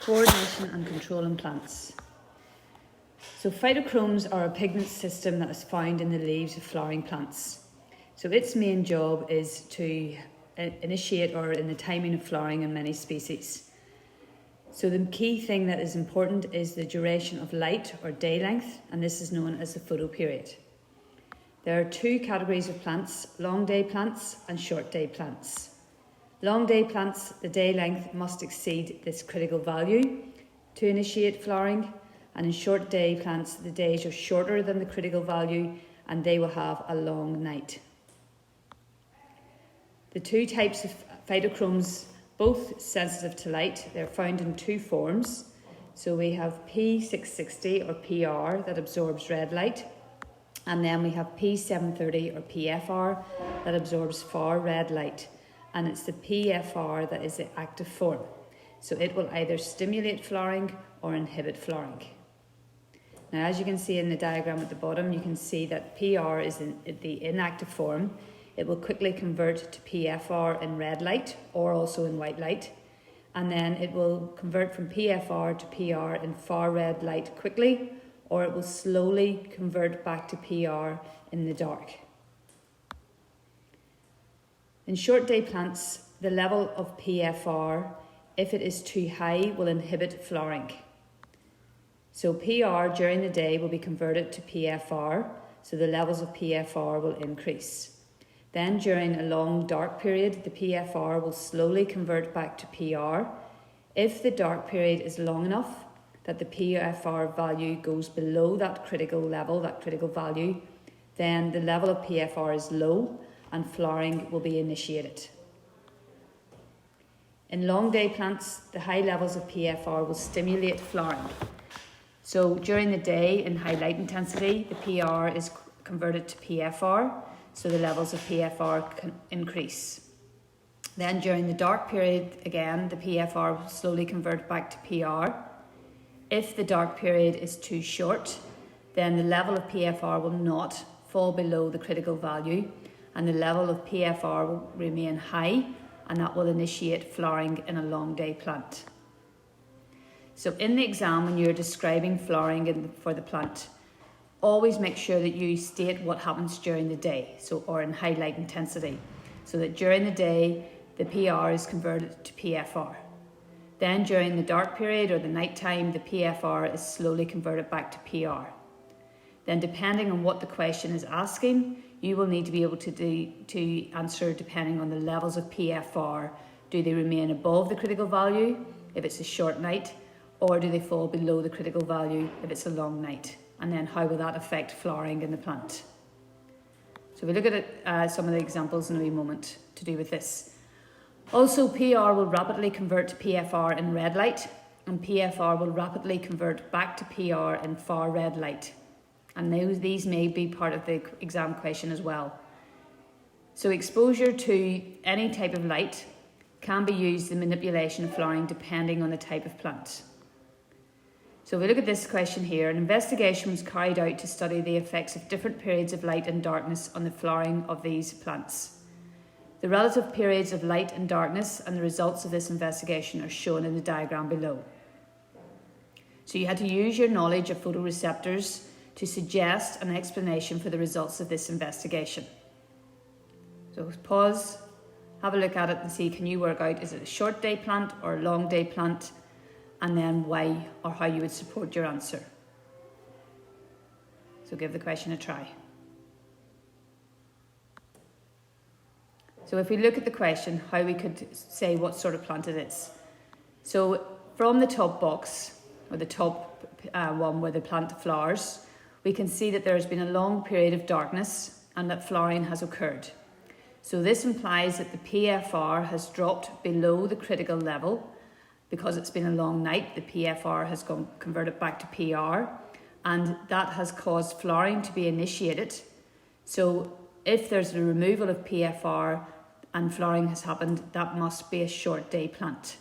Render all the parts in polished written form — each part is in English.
Coordination and control in plants. So phytochromes are a pigment system that is found in the leaves of flowering plants. So its main job is to initiate or in the timing of flowering in many species. So the key thing that is important is the duration of light or day length, and this is known as the photoperiod. There are two categories of plants, long day plants and short day plants. Long day plants, the day length must exceed this critical value to initiate flowering, and in short day plants, the days are shorter than the critical value and they will have a long night. The two types of phytochromes, both sensitive to light, they're found in two forms. So we have P660 or PR that absorbs red light, and then we have P730 or PFR that absorbs far red light. And it's the PFR that is the active form. So it will either stimulate flowering or inhibit flowering. Now, as you can see in the diagram at the bottom, you can see that PR is in the inactive form. It will quickly convert to PFR in red light or also in white light. And then it will convert from PFR to PR in far red light quickly, or it will slowly convert back to PR in the dark. In short day plants, the level of PFR, if it is too high, will inhibit flowering. So PR during the day will be converted to PFR, so the levels of PFR will increase. Then during a long dark period, the PFR will slowly convert back to PR. If the dark period is long enough that the PFR value goes below that critical level, that critical value, then the level of PFR is low and flowering will be initiated. In long day plants, the high levels of PFR will stimulate flowering. So during the day in high light intensity, the PR is converted to PFR, so the levels of PFR can increase. Then during the dark period, again, the PFR will slowly convert back to PR. If the dark period is too short, then the level of PFR will not fall below the critical value, and the level of PFR will remain high, and that will initiate flowering in a long day plant. So in the exam, when you're describing flowering for the plant, always make sure that you state what happens during the day, or in high light intensity, so that during the day the PR is converted to PFR. Then during the dark period or the night time, the PFR is slowly converted back to PR. Then depending on what the question is asking, you will need to be able to answer depending on the levels of PFR. Do they remain above the critical value if it's a short night, or do they fall below the critical value if it's a long night? And then how will that affect flowering in the plant? So we look at some of the examples in a wee moment to do with this. Also, PR will rapidly convert to PFR in red light, and PFR will rapidly convert back to PR in far red light. And these may be part of the exam question as well. So exposure to any type of light can be used in manipulation of flowering depending on the type of plant. So if we look at this question here, an investigation was carried out to study the effects of different periods of light and darkness on the flowering of these plants. The relative periods of light and darkness and the results of this investigation are shown in the diagram below. So you had to use your knowledge of photoreceptors to suggest an explanation for the results of this investigation. So pause, have a look at it and see, can you work out, is it a short day plant or a long day plant, and then why or how you would support your answer. So give the question a try. So if we look at the question, how we could say what sort of plant it is. So from the top box, or the top one where the plant flowers, we can see that there has been a long period of darkness and that flowering has occurred. So this implies that the PFR has dropped below the critical level. Because it's been a long night, the PFR has converted back to PR, and that has caused flowering to be initiated. So if there's a removal of PFR and flowering has happened, that must be a short day plant.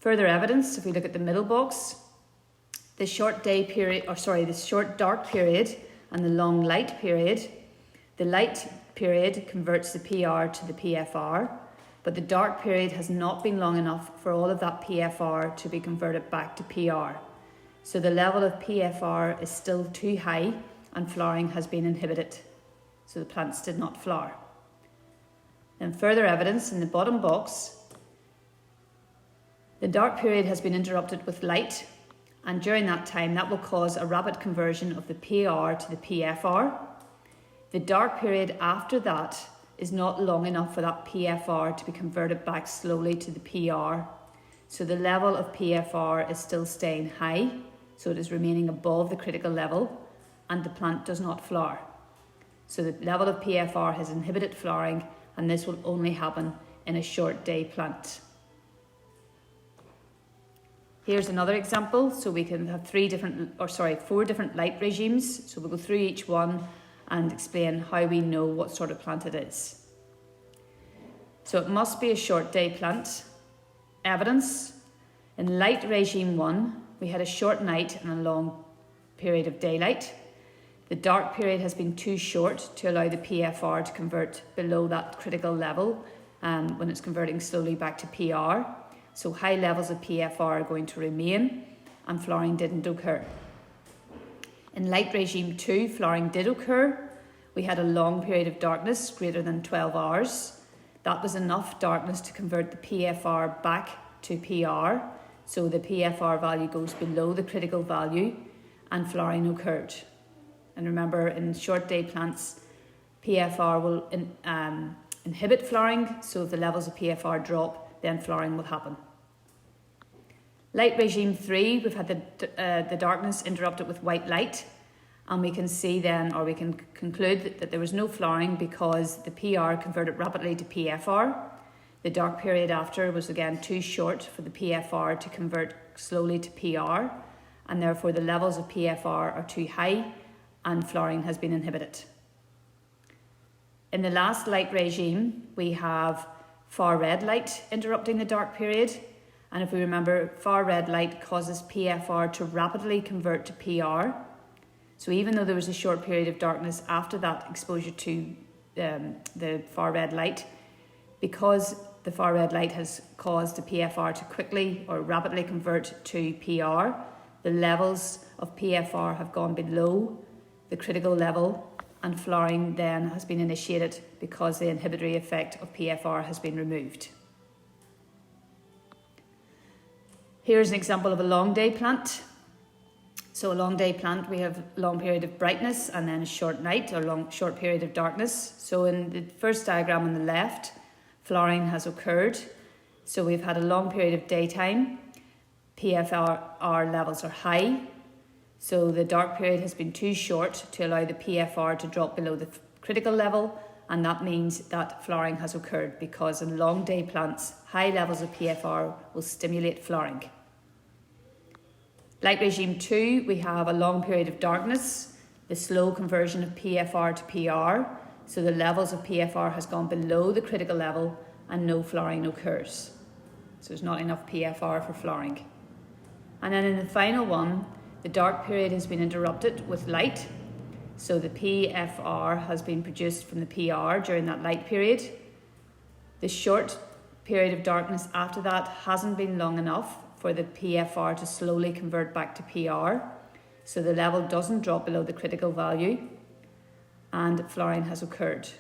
Further evidence, if we look at the middle box, the short dark period and the long light period, the light period converts the PR to the PFR. but the dark period has not been long enough for all of that PFR to be converted back to PR. So the level of PFR is still too high and flowering has been inhibited. So the plants did not flower. And further evidence in the bottom box, the dark period has been interrupted with light, and during that time that will cause a rapid conversion of the PR to the PFR. The dark period after that is not long enough for that PFR to be converted back slowly to the PR. So the level of PFR is still staying high, so it is remaining above the critical level, and the plant does not flower. So the level of PFR has inhibited flowering, and this will only happen in a short day plant. Here's another example. So we can have four different light regimes. So we'll go through each one and explain how we know what sort of plant it is. So it must be a short day plant. Evidence. In light regime 1, we had a short night and a long period of daylight. The dark period has been too short to allow the PFR to convert below that critical level when it's converting slowly back to PR. So high levels of PFR are going to remain and flowering didn't occur. In light regime 2, flowering did occur. We had a long period of darkness, greater than 12 hours. That was enough darkness to convert the PFR back to PR. So the PFR value goes below the critical value and flowering occurred. And remember, in short day plants, PFR will inhibit flowering. So if the levels of PFR drop, then flowering will happen. Light regime 3, we've had the darkness interrupted with white light, and we can see then, or we can conclude that there was no flowering because the PR converted rapidly to PFR. The dark period after was again too short for the PFR to convert slowly to PR, and therefore the levels of PFR are too high and flowering has been inhibited. In the last light regime, we have far red light interrupting the dark period. And if we remember, far red light causes PFR to rapidly convert to PR. So even though there was a short period of darkness after that exposure to the far red light, because the far red light has caused the PFR to quickly or rapidly convert to PR, the levels of PFR have gone below the critical level, and flowering then has been initiated because the inhibitory effect of PFR has been removed. Here's an example of a long day plant. So a long day plant, we have a long period of brightness and then a short night or short period of darkness. So in the first diagram on the left, flowering has occurred. So we've had a long period of daytime. PFR levels are high. So the dark period has been too short to allow the PFR to drop below the critical level, and that means that flowering has occurred because in long day plants, high levels of PFR will stimulate flowering. Light regime 2, we have a long period of darkness, the slow conversion of PFR to PR, so the levels of PFR has gone below the critical level and no flowering occurs. So there's not enough PFR for flowering. And then in the final one, the dark period has been interrupted with light. So the PFR has been produced from the PR during that light period. The short period of darkness after that hasn't been long enough for the PFR to slowly convert back to PR. So the level doesn't drop below the critical value and flowering has occurred.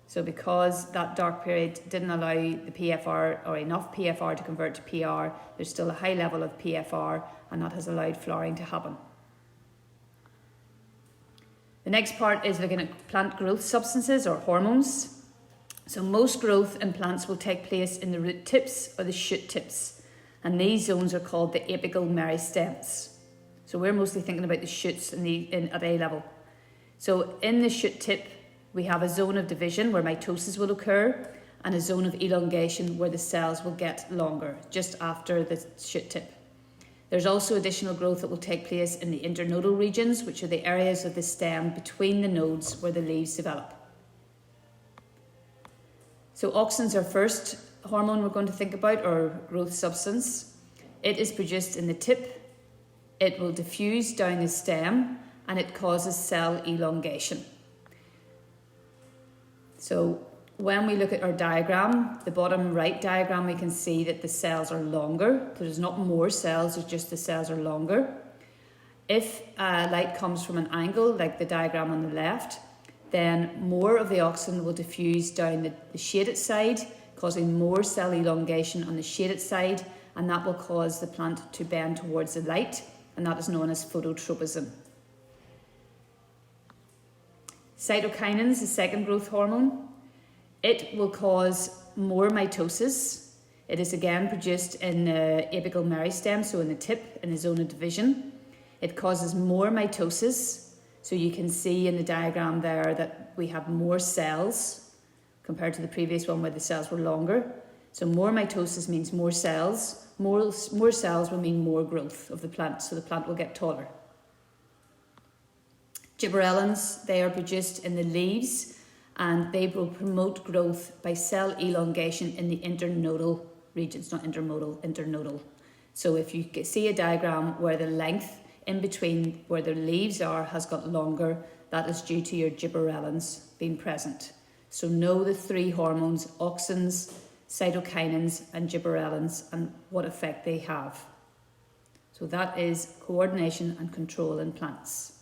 So because that dark period didn't allow the PFR or enough PFR to convert to PR, there's still a high level of PFR and that has allowed flowering to happen. The next part is looking at plant growth substances or hormones. So most growth in plants will take place in the root tips or the shoot tips, and these zones are called the apical meristems. So we're mostly thinking about the shoots at A level. So in the shoot tip, we have a zone of division where mitosis will occur and a zone of elongation where the cells will get longer just after the shoot tip. There's also additional growth that will take place in the internodal regions, which are the areas of the stem between the nodes where the leaves develop. So auxin's our first hormone we're going to think about, or growth substance. It is produced in the tip, it will diffuse down the stem, and it causes cell elongation. So when we look at our diagram, the bottom right diagram, we can see that the cells are longer. There's not more cells, it's just the cells are longer. If light comes from an angle, like the diagram on the left, then more of the oxygen will diffuse down the shaded side, causing more cell elongation on the shaded side, and that will cause the plant to bend towards the light, and that is known as phototropism. Cytokinins, the second growth hormone, it will cause more mitosis. It is again produced in the apical meristem, so in the tip, in the zone of division. It causes more mitosis, so you can see in the diagram there that we have more cells compared to the previous one where the cells were longer. So more mitosis means more cells. More cells will mean more growth of the plant, so the plant will get taller. Gibberellins, they are produced in the leaves, and they will promote growth by cell elongation in the internodal regions, not intermodal, internodal. So if you see a diagram where the length in between where the leaves are has got longer, that is due to your gibberellins being present. So know the three hormones, auxins, cytokinins and gibberellins, and what effect they have. So that is coordination and control in plants.